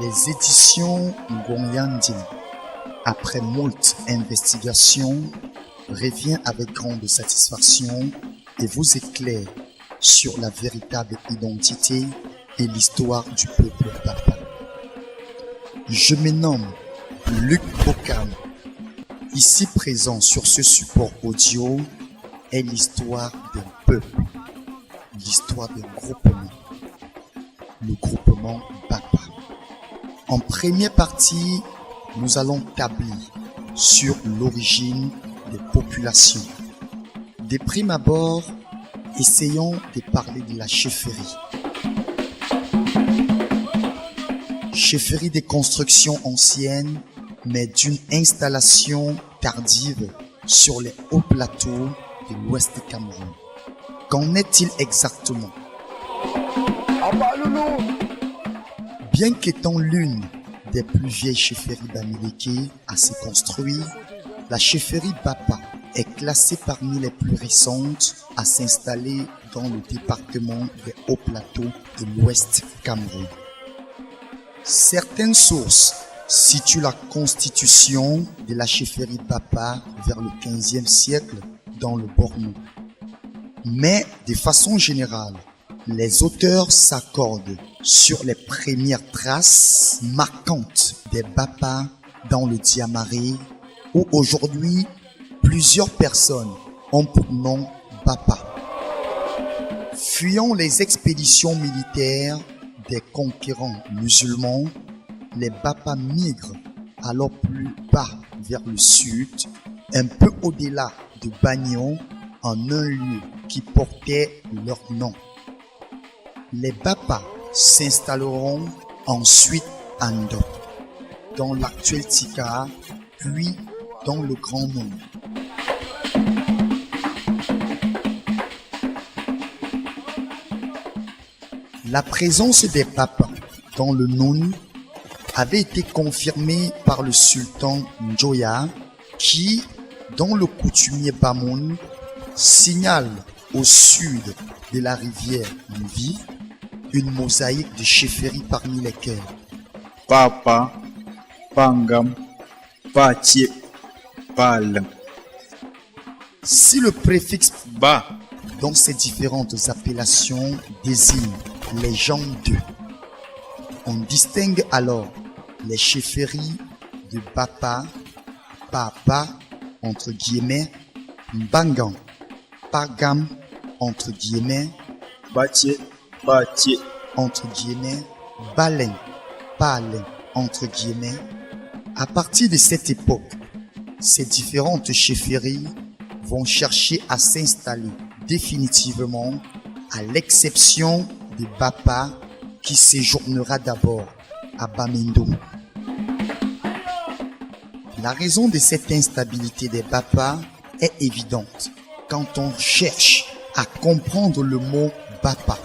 Les éditions Ngonyandine, après moult investigations, revient avec grande satisfaction et vous éclaire sur la véritable identité et l'histoire du peuple Bapa. Je me nomme Luc Bokam. Ici présent sur ce support audio est l'histoire d'un peuple, l'histoire d'un groupement, le groupement Bapa. En première partie, nous allons tabler sur l'origine des populations. De prime abord, essayons de parler de la chefferie. Chefferie des constructions anciennes, mais d'une installation tardive sur les hauts plateaux de l'ouest du Cameroun. Qu'en est-il exactement? Bien qu'étant l'une des plus vieilles chefferies bamileke à se construire, la chefferie Bapa est classée parmi les plus récentes à s'installer dans le département des hauts plateaux de l'ouest Cameroun. Certaines sources situent la constitution de la chefferie Bapa vers le 15e siècle dans le Borno. Mais de façon générale, les auteurs s'accordent sur les premières traces marquantes des Bapa dans le Diamaré, où aujourd'hui plusieurs personnes ont pour nom Bapa. Fuyant les expéditions militaires des conquérants musulmans, les Bapa migrent alors plus bas vers le sud, un peu au-delà de Bagnon, en un lieu qui portait leur nom. Les Bapa s'installeront ensuite à Ndop, dans l'actuel Tika, puis dans le Grand Monde. La présence des Bapa dans le Noun avait été confirmée par le sultan Njoya qui, dans le coutumier Bamoun, signale au sud de la rivière Mvi une mosaïque de chefferies parmi lesquelles Papa, Pangam, Patie, Pal. Si le préfixe Ba dans ces différentes appellations désigne les gens d'eux, on distingue alors les chefferies de Bapa, Papa, entre guillemets, Mbangan, Pagam, entre guillemets, Batie, Patie, entre guillemets, Balen, Palen, entre guillemets. À partir de cette époque, ces différentes chefferies vont chercher à s'installer définitivement, à l'exception de Bapa qui séjournera d'abord à Bamendo. La raison de cette instabilité des Bapa est évidente quand on cherche à comprendre le mot Bapa.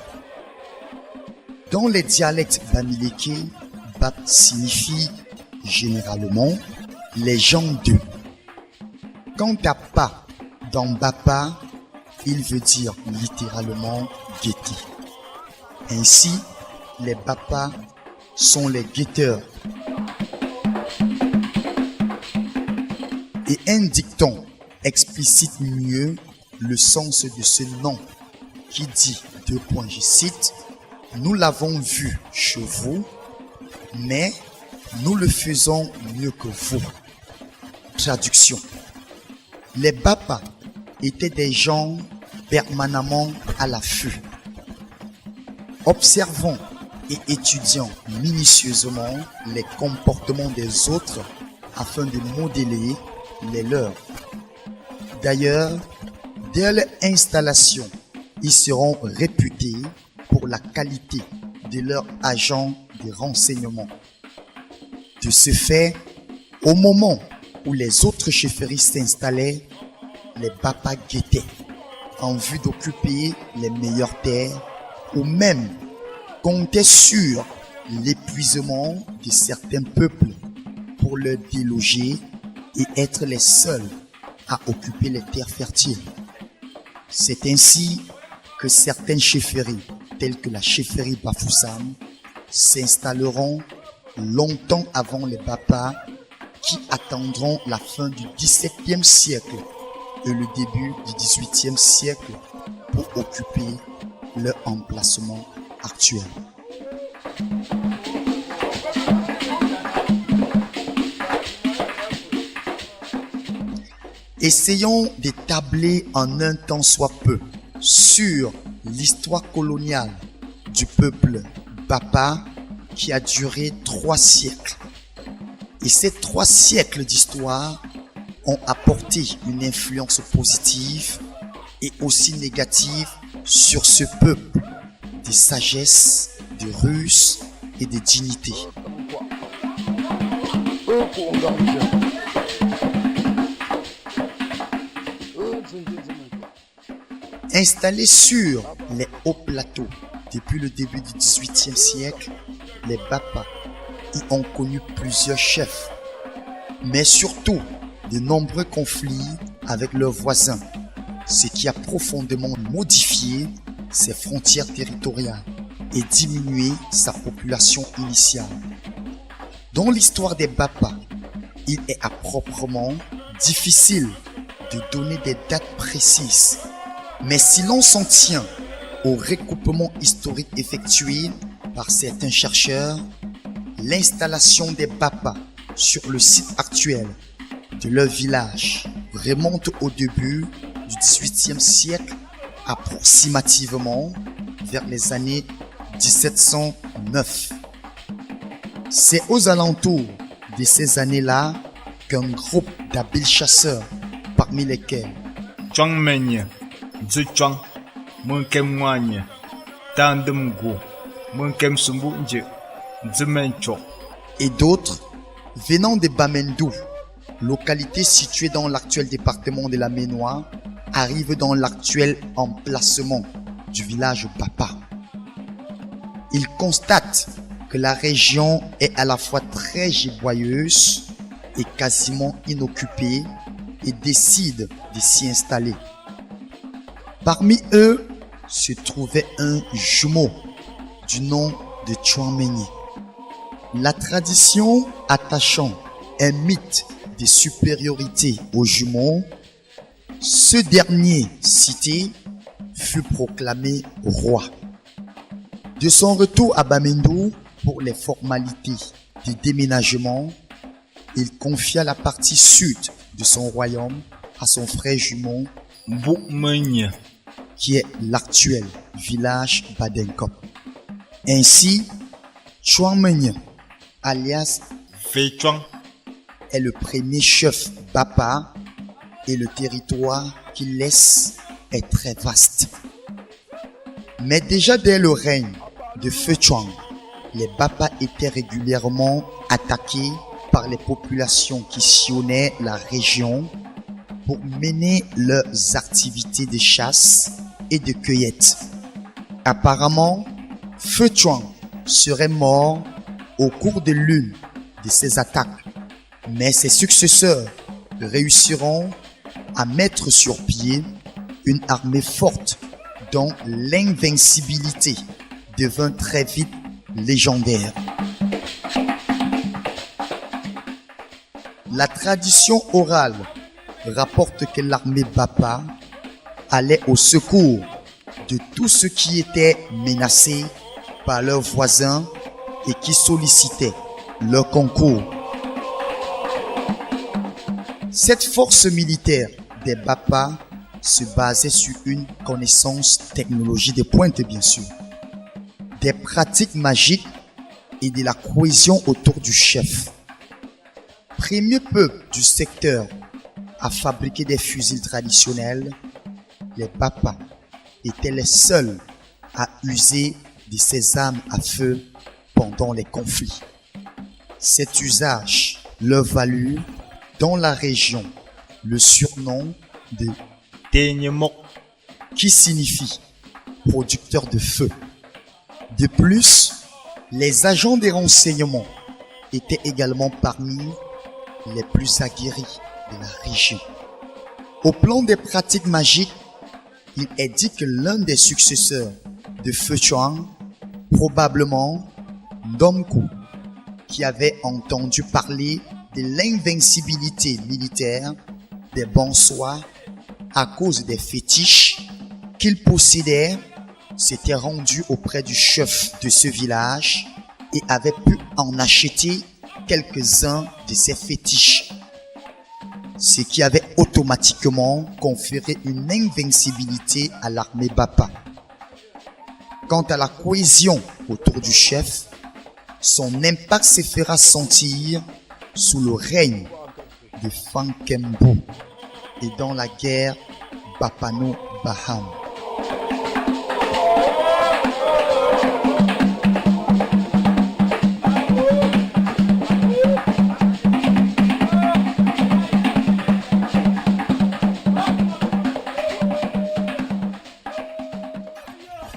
Dans les dialectes bamileke, Bap signifie généralement les gens d'eux. Quant à Pa dans Bapa, il veut dire littéralement guetter. Ainsi, les Bapa sont les guetteurs. Et un dicton explicite mieux le sens de ce nom qui dit, je cite, nous l'avons vu chez vous, mais nous le faisons mieux que vous. Traduction. Les Bapa étaient des gens permanemment à l'affût, observant et étudiant minutieusement les comportements des autres afin de modeler les leurs. D'ailleurs, dès leur installation, ils seront réputés pour la qualité de leurs agents de renseignement. De ce fait, au moment où les autres chefferies s'installaient, les Bapa guettaient en vue d'occuper les meilleures terres ou même comptaient sur l'épuisement de certains peuples pour leur déloger et être les seuls à occuper les terres fertiles. C'est ainsi que certaines chefferies, telles que la chefferie Bafoussam, s'installeront longtemps avant les Bapa qui attendront la fin du XVIIe siècle et le début du XVIIIe siècle pour occuper leur emplacement actuel. Essayons d'établir en un temps soit peu sur l'histoire coloniale du peuple Bapa qui a duré 3 siècles. Et ces 3 siècles d'histoire ont apporté une influence positive et aussi négative sur ce peuple, de sagesse, de ruse et de dignité. Installés sur les hauts plateaux depuis le début du XVIIIe siècle, les Bapa y ont connu plusieurs chefs, mais surtout de nombreux conflits avec leurs voisins, ce qui a profondément modifié ses frontières territoriales et diminué sa population initiale. Dans l'histoire des Bapa, il est à proprement difficile de donner des dates précises, mais si l'on s'en tient au recoupement historique effectué par certains chercheurs, l'installation des Bapa sur le site actuel de leur village remonte au début du XVIIIe siècle, approximativement vers les années 1709. C'est aux alentours de ces années-là qu'un groupe d'habiles chasseurs, parmi lesquels Chongmeny, Zuchong, Munkem Wany, Tandemgo, Munkem Sumbunje, Zumencho, et d'autres venant de Bamendou, localité située dans l'actuel département de la Ménois, arrivent dans l'actuel emplacement du village Bapa. Ils constatent que la région est à la fois très giboyeuse et quasiment inoccupée et décident de s'y installer. Parmi eux se trouvait un jumeau du nom de Chouameni. La tradition attachant un mythe de supériorité au jumeau, ce dernier cité fut proclamé roi. De son retour à Bamendou pour les formalités de déménagement, il confia la partie sud de son royaume à son frère jumeau Boukmeny, qui est l'actuel village Badenkop. Ainsi, Chouameni, alias Feichong, est le premier chef Bapa et le territoire qu'il laisse est très vaste. Mais déjà dès le règne de Feichong, les Bapa étaient régulièrement attaqués par les populations qui sillonnaient la région pour mener leurs activités de chasse et de cueillette. Apparemment, Feichong serait mort au cours de l'une de ces attaques, mais ses successeurs réussiront à mettre sur pied une armée forte dont l'invincibilité devint très vite légendaire. La tradition orale rapporte que l'armée Bapa allait au secours de tous ceux qui étaient menacés par leurs voisins et qui sollicitaient leur concours. Cette force militaire des Bapa se basait sur une connaissance technologique de pointe, bien sûr, des pratiques magiques et de la cohésion autour du chef. Premier peuple du secteur à fabriquer des fusils traditionnels, les Bapa étaient les seuls à user de ces armes à feu pendant les conflits. Cet usage leur valut dans la région le surnom de Tenyemok, qui signifie producteur de feu. De plus, les agents des renseignements étaient également parmi les plus aguerris de la région. Au plan des pratiques magiques, il est dit que l'un des successeurs de Feichong, probablement Domkou, qui avaient entendu parler de l'invincibilité militaire des Bonsois à cause des fétiches qu'ils possédaient s'étaient rendus auprès du chef de ce village et avaient pu en acheter quelques-uns de ces fétiches, ce qui avait automatiquement conféré une invincibilité à l'armée Bapa. Quant à la cohésion autour du chef, son impact se fera sentir sous le règne de Fankembu et dans la guerre Bapano-Baham.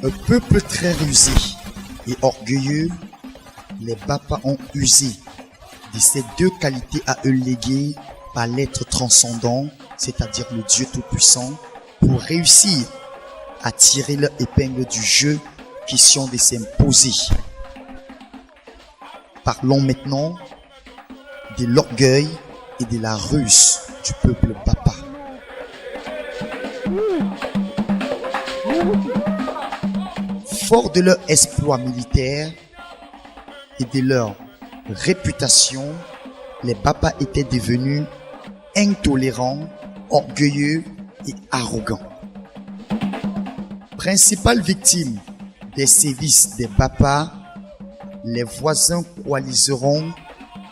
Un peuple très rusé et orgueilleux, les Bapa ont usé de ces deux qualités à eux léguées par l'être transcendant, c'est-à-dire le Dieu Tout-Puissant, pour réussir à tirer leur épingle du jeu question de s'imposer. Parlons maintenant de l'orgueil et de la ruse du peuple Bapa. Fort de leur exploit militaire et de leur réputation, les Bapa étaient devenus intolérants, orgueilleux et arrogants. Principale victime des sévices des Bapa, les voisins coaliseront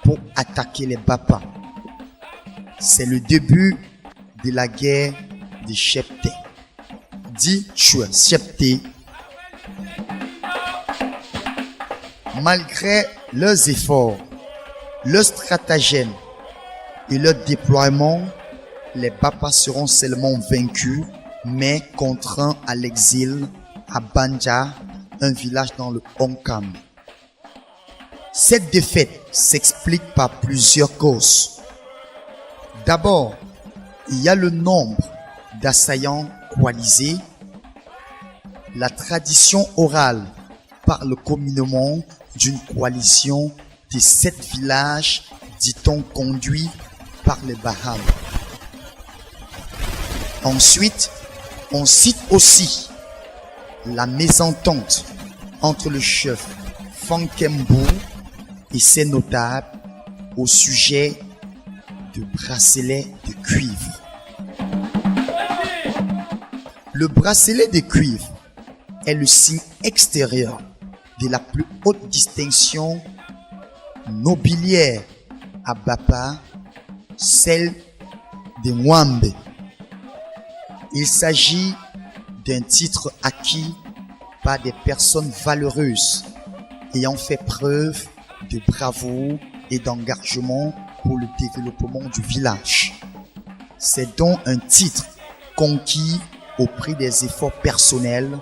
pour attaquer les Bapa. C'est le début de la guerre des Chepté. Dit Chepté. Malgré leurs efforts, leurs stratagèmes et leur déploiement, les Bapa seront seulement vaincus, mais contraints à l'exil à Banja, un village dans le Onkam. Cette défaite s'explique par plusieurs causes. D'abord, il y a le nombre d'assaillants coalisés. La tradition orale parle communément d'une coalition de 7 villages, dit-on, conduits par les Baham. Ensuite, on cite aussi la mésentente entre le chef Fankembu et ses notables au sujet de bracelets de cuivre. Le bracelet de cuivre est le signe extérieur de la plus haute distinction nobiliaire à Bapa, celle de Mwambe. Il s'agit d'un titre acquis par des personnes valeureuses ayant fait preuve de bravoure et d'engagement pour le développement du village. C'est donc un titre conquis au prix des efforts personnels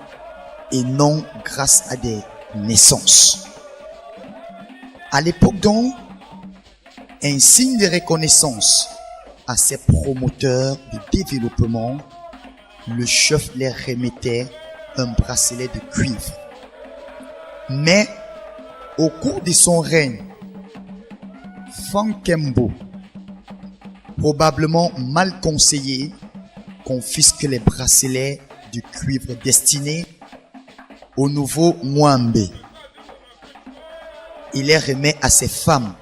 et non grâce à des naissances. À l'époque donc, un signe de reconnaissance à ses promoteurs de développement, le chef leur remettait un bracelet de cuivre. Mais au cours de son règne, Fankembu, probablement mal conseillé, confisque les bracelets de cuivre destinés au nouveau Mwambe. Il les remet à ses femmes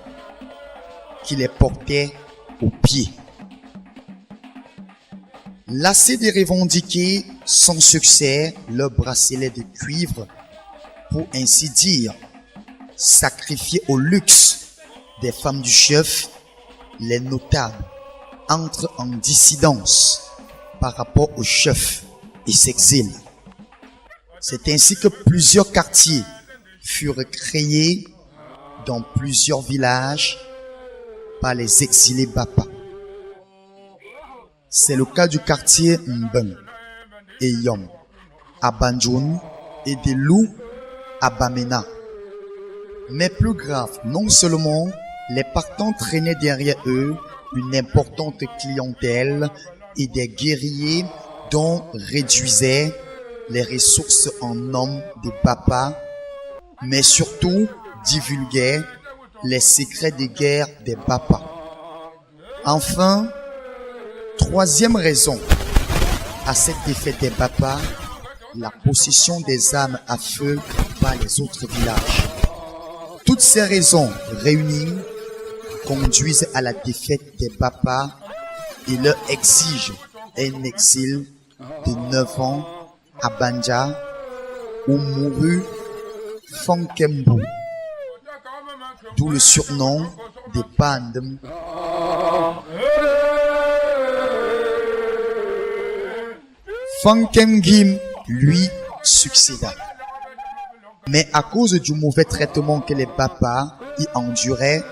qui les portaient aux pieds. Lassés de revendiquer sans succès leur bracelet de cuivre, pour ainsi dire, sacrifiés au luxe des femmes du chef, les notables entrent en dissidence par rapport au chef et s'exilent. C'est ainsi que plusieurs quartiers furent créés dans plusieurs villages par les exilés Bapa. C'est le cas du quartier Mbeng et Yom à Banjoun et de Lou à Bamena. Mais plus grave, non seulement les partants traînaient derrière eux une importante clientèle et des guerriers dont réduisaient les ressources en hommes de Bapa, mais surtout divulguaient les secrets de guerre des Bapa. Enfin, troisième raison à cette défaite des Bapa, la possession des armes à feu par les autres villages. Toutes ces raisons réunies conduisent à la défaite des Bapa et leur exigent un exil de 9 ans à Banja où mourut Fankembu, d'où le surnom des Bandem. Fankemgim, lui, succéda. Mais à cause du mauvais traitement que les Bapa y enduraient,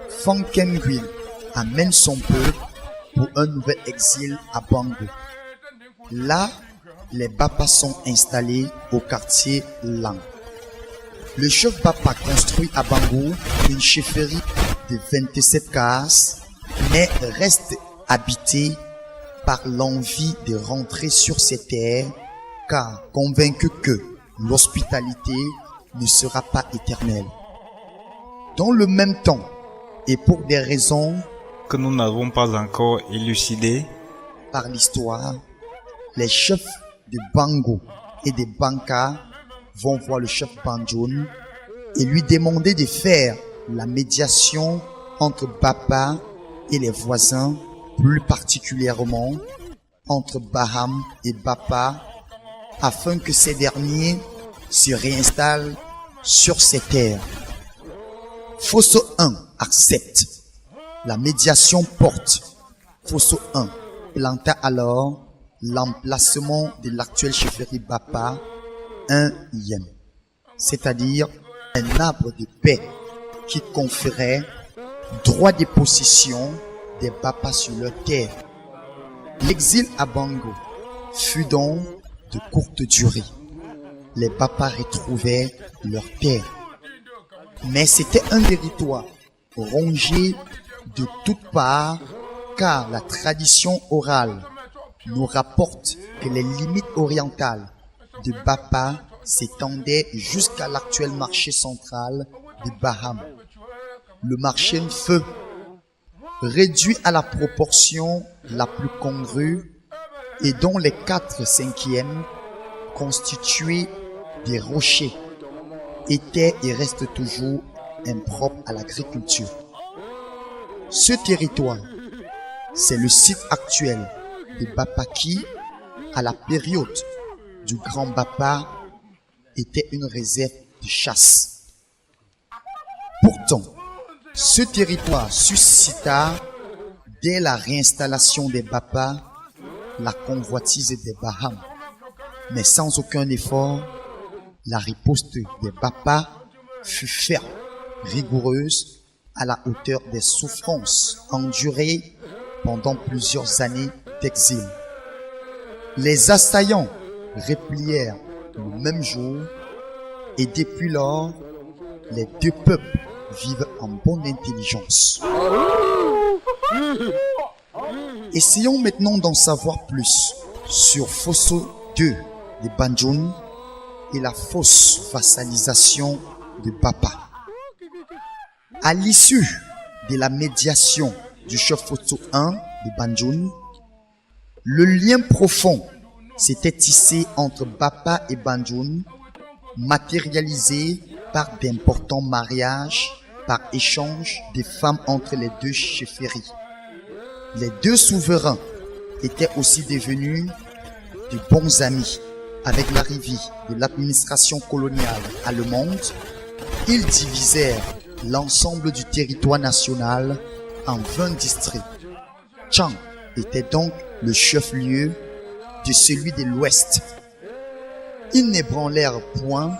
Fankemgim amène son peuple pour un nouvel exil à Bango. Là, les Bapa sont installés au quartier Lang. Le chef Bapa construit à Bango une chefferie de 27 cases, mais reste habité par l'envie de rentrer sur ces terres, car convaincu que l'hospitalité ne sera pas éternelle. Dans le même temps, et pour des raisons que nous n'avons pas encore élucidées par l'histoire, les chefs de Bango et de Banka vont voir le chef Banjoun et lui demander de faire la médiation entre Bapa et les voisins, plus particulièrement entre Baham et Bapa, afin que ces derniers se réinstallent sur ces terres. Fosso 1 accepte. La médiation porte. Fosso 1 planta alors l'emplacement de l'actuelle chefferie Bapa, un yem, c'est-à-dire un arbre de paix qui conférait droit de possession des Bapa sur leur terre. L'exil à Bango fut donc de courte durée. Les Bapa retrouvèrent leur terre. Mais c'était un territoire rongé de toutes parts, car la tradition orale nous rapporte que les limites orientales de Bapa s'étendaient jusqu'à l'actuel marché central de Baham. Le marché feu, réduit à la proportion la plus congrue et dont les 4/5 constitués des rochers était et reste toujours impropre à l'agriculture. Ce territoire, c'est le site actuel de Bapa qui, à la période du Grand Bapa, était une réserve de chasse. Pourtant, ce territoire suscita, dès la réinstallation des Bapa, la convoitise des Baham. Mais sans aucun effort, la riposte des Bapa fut ferme, rigoureuse, à la hauteur des souffrances endurées pendant plusieurs années d'exil. Les assaillants replièrent le même jour et depuis lors, les deux peuples vivent en bonne intelligence. Essayons maintenant d'en savoir plus sur Fosso 2 de Banjoun et la fausse vassalisation de Bapa. À l'issue de la médiation du chef Fosso 1 de Banjoun, le lien profond s'était tissé entre Bapa et Banjoun, matérialisé par d'importants mariages par échange des femmes entre les deux chefferies. Les deux souverains étaient aussi devenus de bons amis. Avec l'arrivée de l'administration coloniale allemande, ils divisèrent l'ensemble du territoire national en 20 districts. Chang était donc le chef-lieu de celui de l'Ouest. Ils n'ébranlèrent point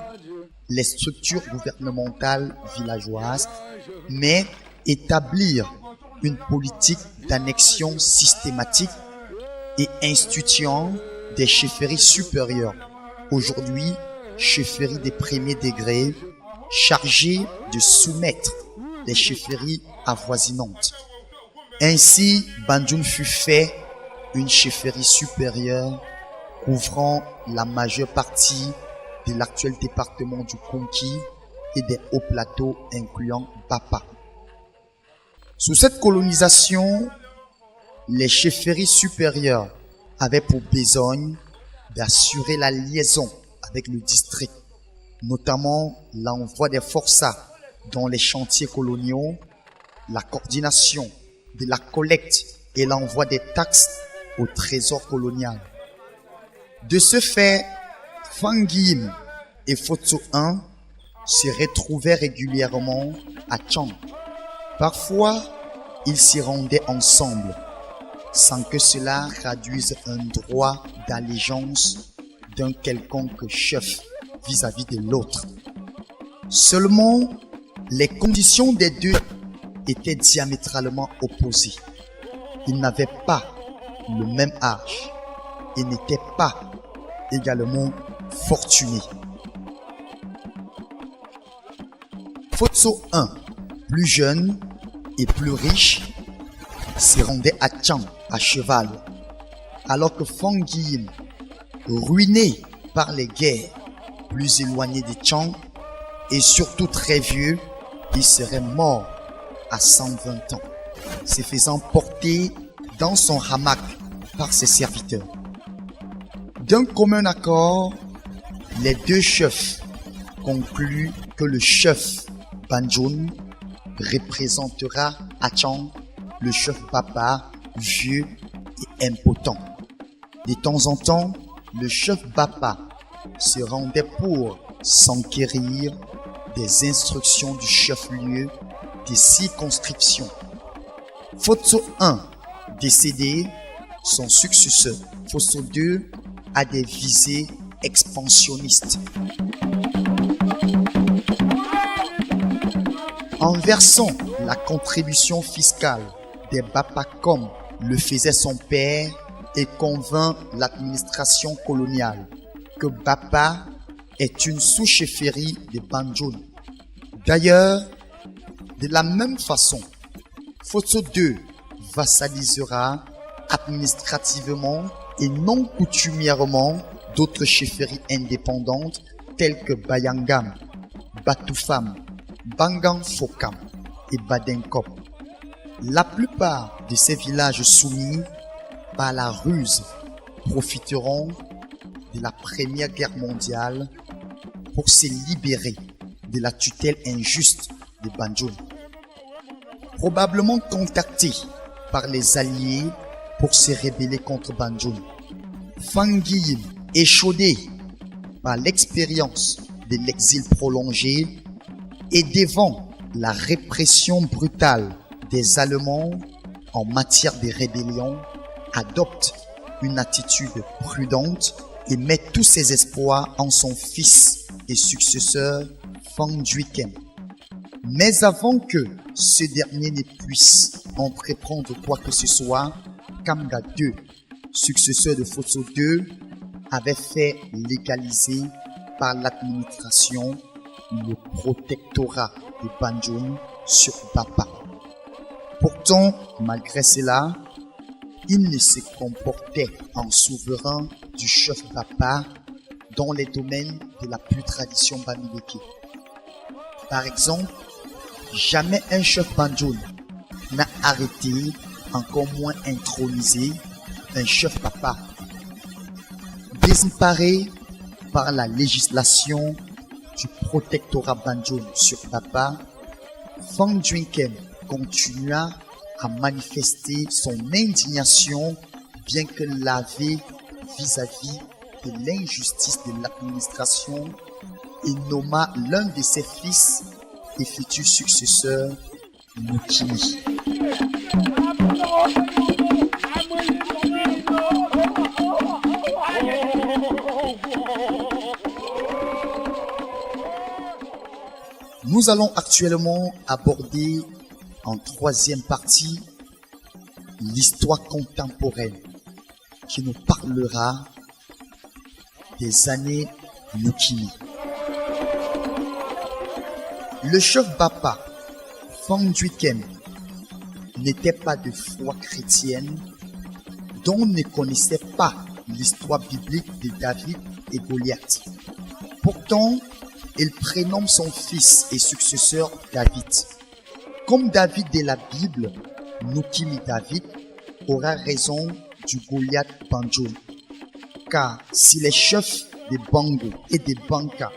les structures gouvernementales villageoises, mais établirent une politique d'annexion systématique et instituant des chefferies supérieures, aujourd'hui chefferies des premiers degrés, chargées de soumettre les chefferies avoisinantes. Ainsi, Banjoun fut fait une chefferie supérieure couvrant la majeure partie de l'actuel département du Konki et des hauts plateaux incluant Bapa. Sous cette colonisation, les chefferies supérieures avaient pour besogne d'assurer la liaison avec le district, notamment l'envoi des forçats dans les chantiers coloniaux, la coordination de la collecte et l'envoi des taxes au trésor colonial. De ce fait, Fangiyim et Photso I se retrouvaient régulièrement à Tchang. Parfois, ils s'y rendaient ensemble, sans que cela traduise un droit d'allégeance d'un quelconque chef vis-à-vis de l'autre. Seulement, les conditions des deux étaient diamétralement opposées. Ils n'avaient pas le même âge et n'étaient pas également fortunés. Photso I, plus jeune et plus riche, se rendait à Tchang à cheval, alors que Fangiyim, ruiné par les guerres, plus éloigné de Tchang et surtout très vieux, il serait mort à 120 ans, se faisant porter dans son hamac par ses serviteurs. D'un commun accord, les deux chefs concluent que le chef Banjun représentera à Tchang le chef Bapa, vieux et impotent. De temps en temps, le chef Bapa se rendait pour s'enquérir des instructions du chef-lieu des circonscriptions. Photso I décédé, son successeur, Photso II, a des visées expansionnistes. En versant la contribution fiscale des Bapa comme le faisait son père, et convainc l'administration coloniale que Bapa est une sous-chefferie de Banjun. D'ailleurs, de la même façon, Photso II vassalisera administrativement et non coutumièrement d'autres chefferies indépendantes telles que Bayangam, Batufam, Bangang Fokam et Badenkop. La plupart de ces villages soumis par la ruse profiteront de la Première Guerre mondiale pour se libérer de la tutelle injuste de Banjun. Probablement contactés par les Alliés pour se rebeller contre Banjun, Fangiyim, échaudé par l'expérience de l'exil prolongé et devant la répression brutale des Allemands en matière de rébellion, adopte une attitude prudente et met tous ses espoirs en son fils et successeur Fang Duiken. Mais avant que ce dernier ne puisse entreprendre quoi que ce soit, Kamga II, successeur de Photso II, avait fait légaliser par l'administration le protectorat de Banjun sur Bapa. Pourtant, malgré cela, il ne se comportait en souverain du chef Bapa dans les domaines de la plus tradition Bamileke. Par exemple, jamais un chef Banjun n'a arrêté, encore moins intronisé, un chef Bapa. Désemparé par la législation du protectorat Banjun sur Bapa, Fang Duiken continua à manifester son indignation bien que lavé vis-à-vis de l'injustice de l'administration et nomma l'un de ses fils et futur successeur, Mukini. Nous allons actuellement aborder en troisième partie l'histoire contemporaine qui nous parlera des années Mukini. Le chef Bapa, Fang Duiken, n'était pas de foi chrétienne, dont on ne connaissait pas l'histoire biblique de David et Goliath. Pourtant, il prénomme son fils et successeur David. Comme David de la Bible, Nukimi David aura raison du Goliath Banjoun. Car si les chefs des Bango et des Banka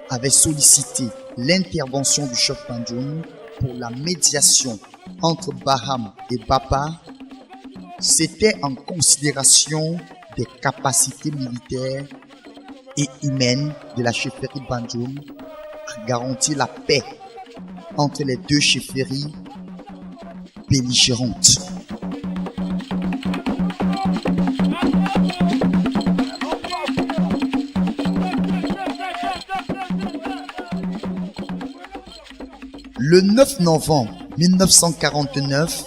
avaient sollicité l'intervention du chef Banjoun pour la médiation entre Baham et Bapa, c'était en considération des capacités militaires et humaines de la chefferie Banjoun à garantir la paix entre les deux chefferies belligérantes. Le 9 novembre 1949,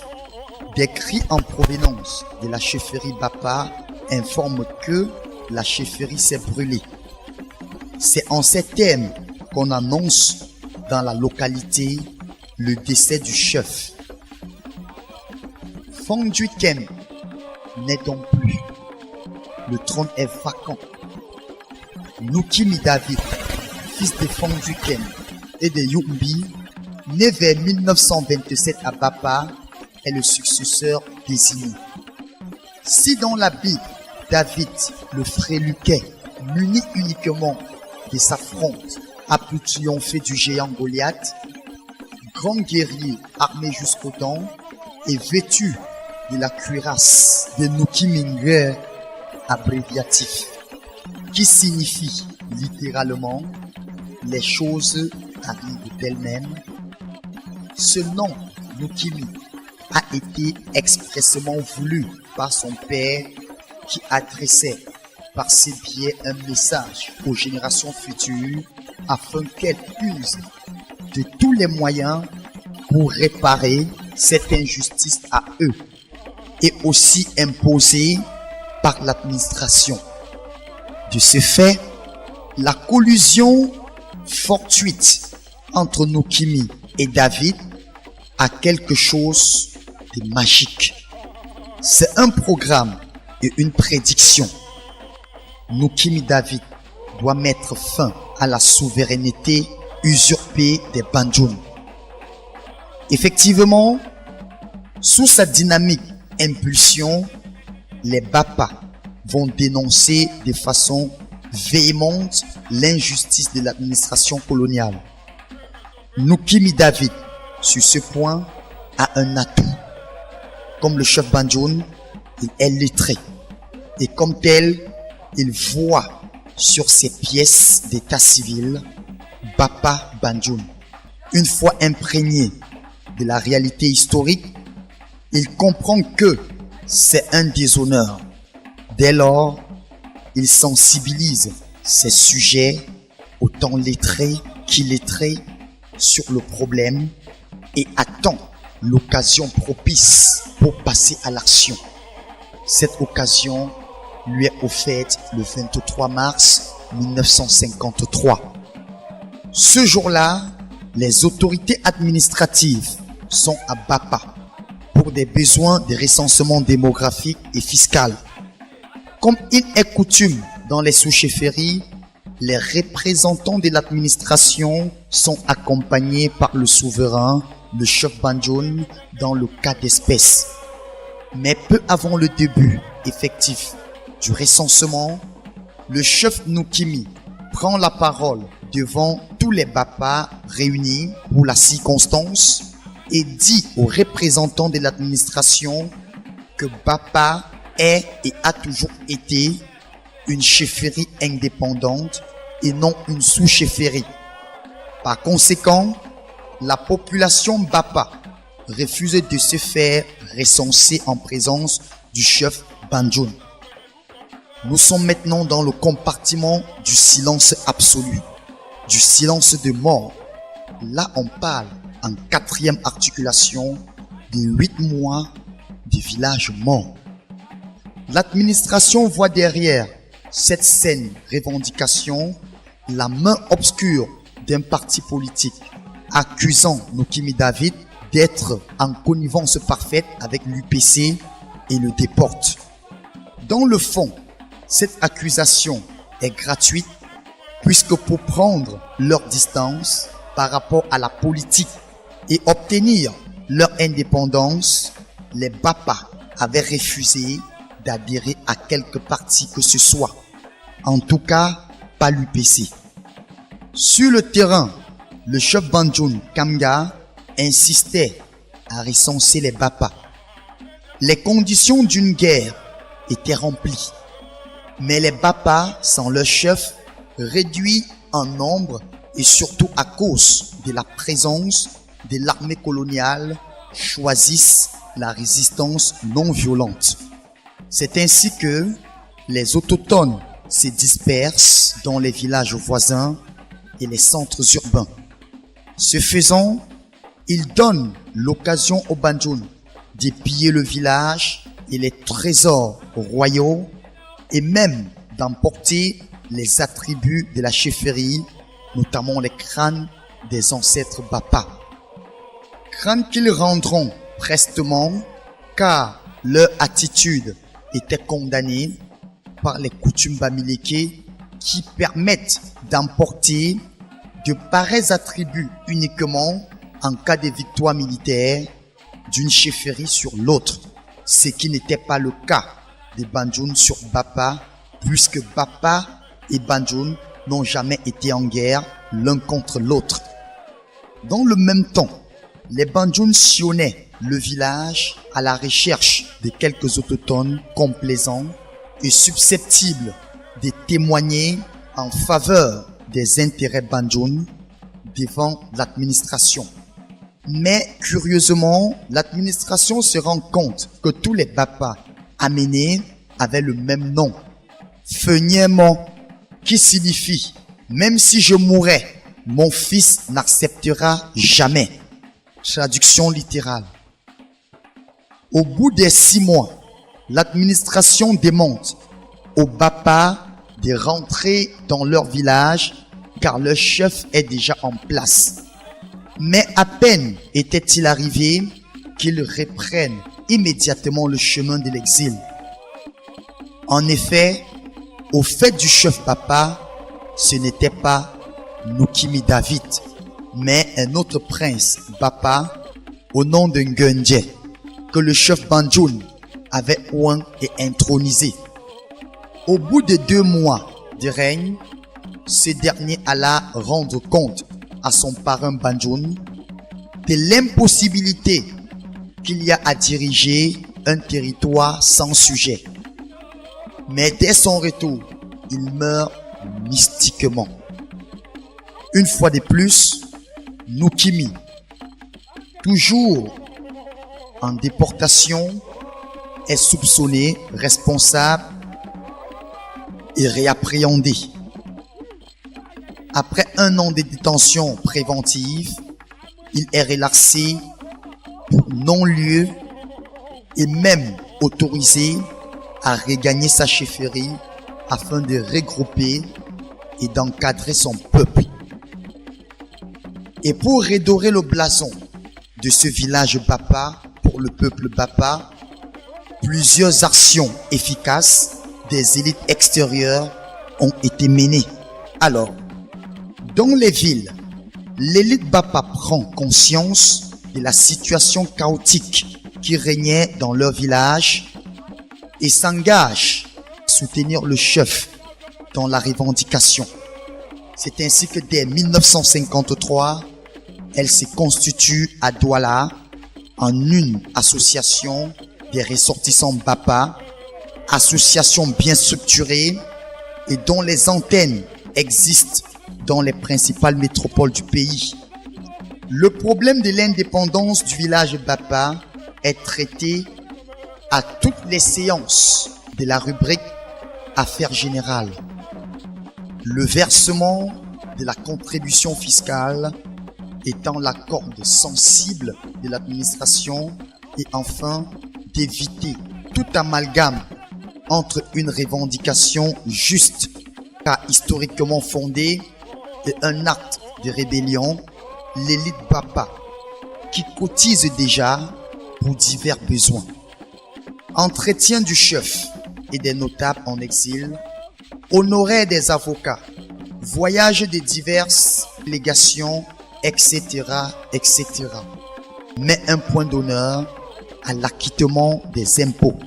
des cris en provenance de la chefferie Bapa informent que la chefferie s'est brûlée. C'est en ces termes qu'on annonce dans la localité le décès du chef. Fondui Kem n'est donc plus. Le trône est vacant. Nukimi David, fils de Fondui Kem et de Yumbi, né vers 1927 à Bapa, est le successeur désigné. Si dans la Bible, David, le Fréluquet, muni uniquement de sa fronte, a pu triompher du géant Goliath, grand guerrier armé jusqu'aux dents et vêtu de la cuirasse de Nukiminger, abréviatif, qui signifie littéralement les choses arrivent d'elles-mêmes. Ce nom, Nukimi, a été expressément voulu par son père qui adressait par ses biais un message aux générations futures afin qu'elles usent de tous les moyens pour réparer cette injustice à eux et aussi imposée par l'administration. De ce fait, la collusion fortuite entre Nukimi et David a quelque chose de magique. C'est un programme et une prédiction. Nukimi David doit mettre fin à la souveraineté usurpée des Banjoun. Effectivement, sous sa dynamique impulsion, les Bapa vont dénoncer de façon véhémente l'injustice de l'administration coloniale. Nukimi David, sur ce point, a un atout. Comme le chef Banjoun, il est lettré. Et comme tel, il voit sur ses pièces d'état civil Bapa Banjoun. Une fois imprégné de la réalité historique, il comprend que c'est un déshonneur. Dès lors, il sensibilise ses sujets, autant lettrés qu'illettrés, sur le problème et attend l'occasion propice pour passer à l'action. Cette occasion lui est offerte le 23 mars 1953. Ce jour-là, les autorités administratives sont à Bapa pour des besoins de recensement démographique et fiscal. Comme il est coutume dans les sous-chefferies, les représentants de l'administration sont accompagnés par le souverain, le chef Banjoun, dans le cas d'espèce. Mais peu avant le début effectif du recensement, le chef Nukimi prend la parole devant tous les Bapa réunis pour la circonstance et dit aux représentants de l'administration que Bapa est et a toujours été une chefferie indépendante et non une sous-chefferie. Par conséquent, la population Bapa refuse de se faire recenser en présence du chef Banjoun. Nous sommes maintenant dans le compartiment du silence absolu, du silence de mort. Là, on parle en 4e articulation de 8 mois de village mort. L'administration voit derrière cette saine revendication la main obscure d'un parti politique accusant Nukimi David d'être en connivence parfaite avec l'UPC et le déporte. Dans le fond, cette accusation est gratuite puisque pour prendre leur distance par rapport à la politique et obtenir leur indépendance, les Bapa avaient refusé d'adhérer à quelque parti que ce soit. En tout cas, pas l'UPC. Sur le terrain, le chef Banjoun Kamga insistait à recenser les Bapa. Les conditions d'une guerre étaient remplies. Mais les Bapa, sans leur chef, réduits en nombre et surtout à cause de la présence de l'armée coloniale, choisissent la résistance non violente. C'est ainsi que les autochtones se dispersent dans les villages voisins et les centres urbains. Ce faisant, ils donnent l'occasion aux Banjoun de piller le village et les trésors royaux et même d'emporter les attributs de la chefferie, notamment les crânes des ancêtres Bapa. Crânes qu'ils rendront prestement car leur attitude était condamnée par les coutumes bamileke qui permettent d'emporter de pareils attributs uniquement en cas de victoire militaire d'une chefferie sur l'autre, ce qui n'était pas le cas de Banjoun sur Bapa, puisque Bapa et Banjoun n'ont jamais été en guerre l'un contre l'autre. Dans le même temps, les Banjoun sillonnaient le village à la recherche de quelques autochtones complaisants et susceptibles de témoigner en faveur des intérêts Banjoun devant l'administration. Mais curieusement, l'administration se rend compte que tous les Bapa amenés avaient le même nom, Feuniemo, qui signifie « Même si je mourrais, mon fils n'acceptera jamais ». Traduction littérale. Au bout des 6 mois, l'administration demande aux Bapa de rentrer dans leur village car leur chef est déjà en place. Mais à peine était-il arrivé qu'ils reprennent immédiatement le chemin de l'exil. En effet, au fait du chef Bapa, ce n'était pas Nukimi David, mais un autre prince Bapa au nom de Ngendje que le chef Banjoun avait oint et intronisé. Au bout de 2 mois de règne, ce dernier alla rendre compte à son parrain Banjoun de l'impossibilité qu'il y a à diriger un territoire sans sujet. Mais dès son retour, il meurt mystiquement. Une fois de plus, Nukimi, toujours en déportation, est soupçonné, responsable et réappréhendé. Après 1 an de détention préventive, il est relaxé pour non-lieu et même autorisé à regagner sa chefferie afin de regrouper et d'encadrer son peuple. Et pour redorer le blason de ce village Bapa pour le peuple Bapa, plusieurs actions efficaces des élites extérieures ont été menées. Alors, dans les villes, l'élite Bapa prend conscience de la situation chaotique qui régnait dans leur village et s'engage à soutenir le chef dans la revendication. C'est ainsi que dès 1953, elle se constitue à Douala en une association des ressortissants Bapa, association bien structurée et dont les antennes existent dans les principales métropoles du pays. Le problème de l'indépendance du village Bapa est traité à toutes les séances de la rubrique Affaires générales. Le versement de la contribution fiscale étant la corde sensible de l'administration et enfin d'éviter tout amalgame entre une revendication juste car historiquement fondée et un acte de rébellion, l'élite Bapa qui cotise déjà pour divers besoins. Entretien du chef et des notables en exil, honoraires des avocats, voyage de diverses délégations, etc., etc. met un point d'honneur à l'acquittement des impôts.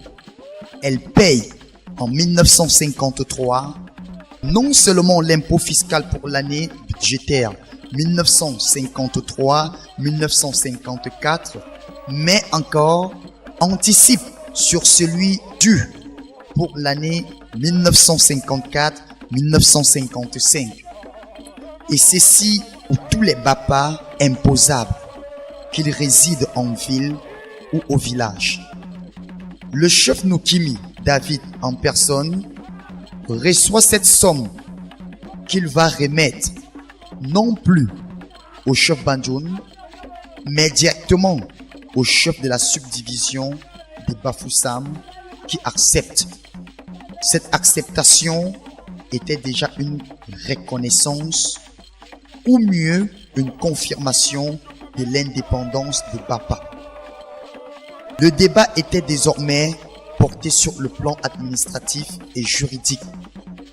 Elle paye en 1953 non seulement l'impôt fiscal pour l'année budgétaire 1953-1954, mais encore anticipe sur celui dû pour l'année 1954-1955. Et ceci pour tous les BAPA imposables, qu'ils résident en ville ou au village. Le chef Nokimi, David en personne, reçoit cette somme qu'il va remettre non plus au chef Banjoun, mais directement au chef de la subdivision des Bafoussam qui accepte. Cette acceptation était déjà une reconnaissance ou mieux une confirmation de l'indépendance des Bapa. Le débat était désormais porté sur le plan administratif et juridique.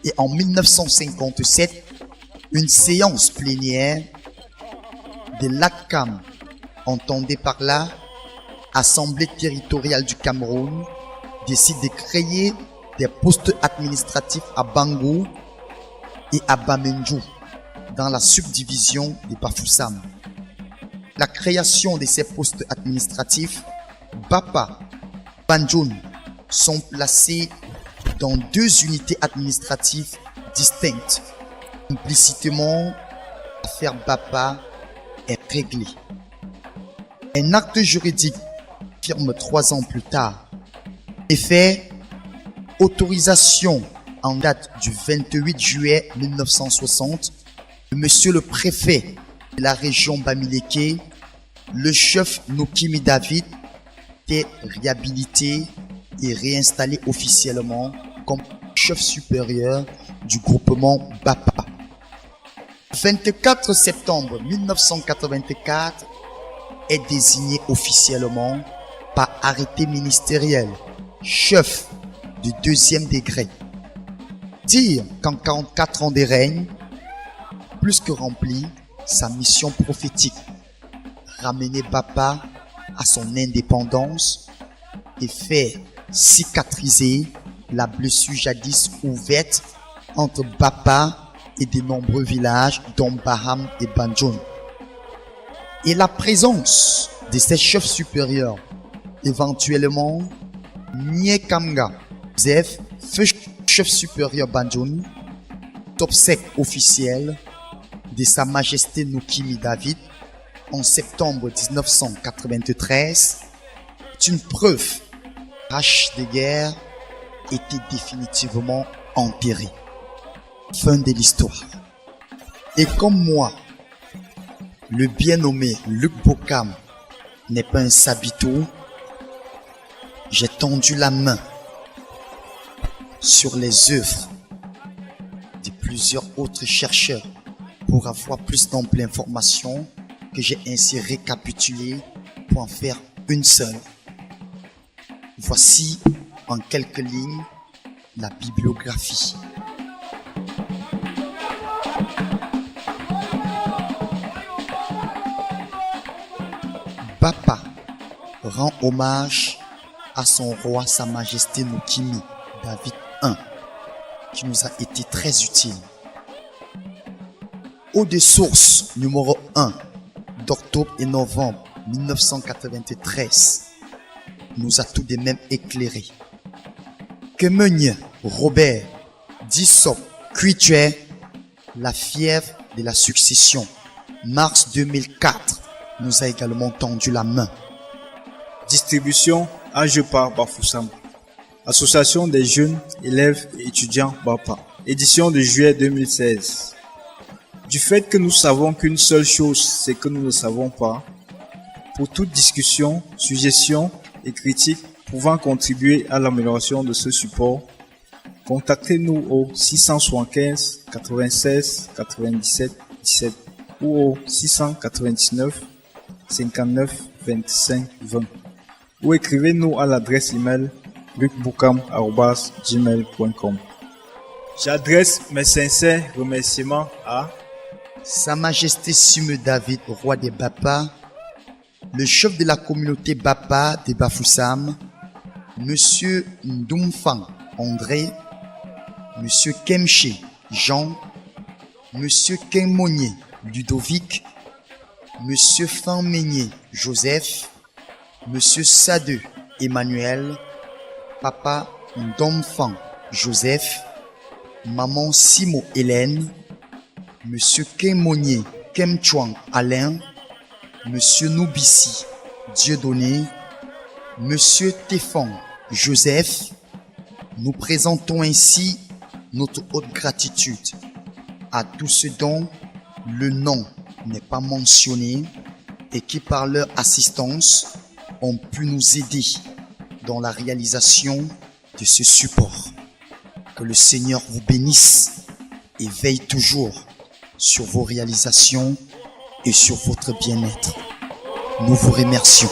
Et en 1957, une séance plénière de l'ACAM, entendez par là Assemblée territoriale du Cameroun, décide de créer des postes administratifs à Bango et à Bamenjou, dans la subdivision des Bafoussam. La création de ces postes administratifs, Bapa, Banjoun, sont placés dans deux unités administratives distinctes. Implicitement, l'affaire Bapa est réglée. Un acte juridique affirme 3 ans plus tard. Effet, autorisation en date du 28 juillet 1960 de Monsieur le préfet de la région Bamileke, le chef Nokimi David était réhabilité et réinstallé officiellement comme chef supérieur du groupement BAPA. 24 septembre 1984 est désigné officiellement par arrêté ministériel chef du 2e degré. Dire qu'en 44 ans de règne, plus que rempli sa mission prophétique, ramener Bapa à son indépendance et faire cicatriser la blessure jadis ouverte entre Bapa et de nombreux villages dont Baham et Banjoun. Et la présence de ces chefs supérieurs, éventuellement Niekamga Zef, feu chef supérieur Banjoun, obsèque officiel de Sa Majesté Nokimi David en septembre 1993, est une preuve que l'âge de guerre était définitivement enterré. Fin de l'histoire. Et comme moi, le bien nommé Luc Bokam n'est pas un sabito, j'ai tendu la main sur les œuvres de plusieurs autres chercheurs pour avoir plus d'ample information que j'ai ainsi récapitulé pour en faire une seule. Voici en quelques lignes la bibliographie. Bapa rend hommage à son roi Sa Majesté Nokimi David I, qui nous a été très utile. Eau de source numéro 1 d'octobre et novembre 1993 nous a tout de même éclairé. Kemegne Robert Dissop Cuitué, la fièvre de la succession, mars 2004, nous a également tendu la main. Distribution Âge par Bafoussam. Association des jeunes élèves et étudiants BAPA. Édition de juillet 2016. Du fait que nous savons qu'une seule chose, c'est que nous ne savons pas, pour toute discussion, suggestion et critique pouvant contribuer à l'amélioration de ce support, contactez-nous au 675 96 97 17 ou au 699 59 25 20 ou écrivez-nous à l'adresse email lucbukam@gmail.com. J'adresse mes sincères remerciements à Sa Majesté Sume David, roi des Bapa, le chef de la communauté Bapa de Bafoussam, Monsieur Ndoumfang André, Monsieur Kemché Jean, Monsieur Kemonier Ludovic, Monsieur Fanmeigné Joseph, Monsieur Sadeu Emmanuel, Papa Ndomfang Joseph, Maman Simo Hélène, Monsieur Kemonier Kemchuang Alain, Monsieur Noubissi Dieudonné, Monsieur Téfan Joseph. Nous présentons ainsi notre haute gratitude à tous ceux dont le nom n'est pas mentionné et qui par leur assistance ont pu nous aider dans la réalisation de ce support. Que le Seigneur vous bénisse et veille toujours sur vos réalisations et sur votre bien-être. Nous vous remercions.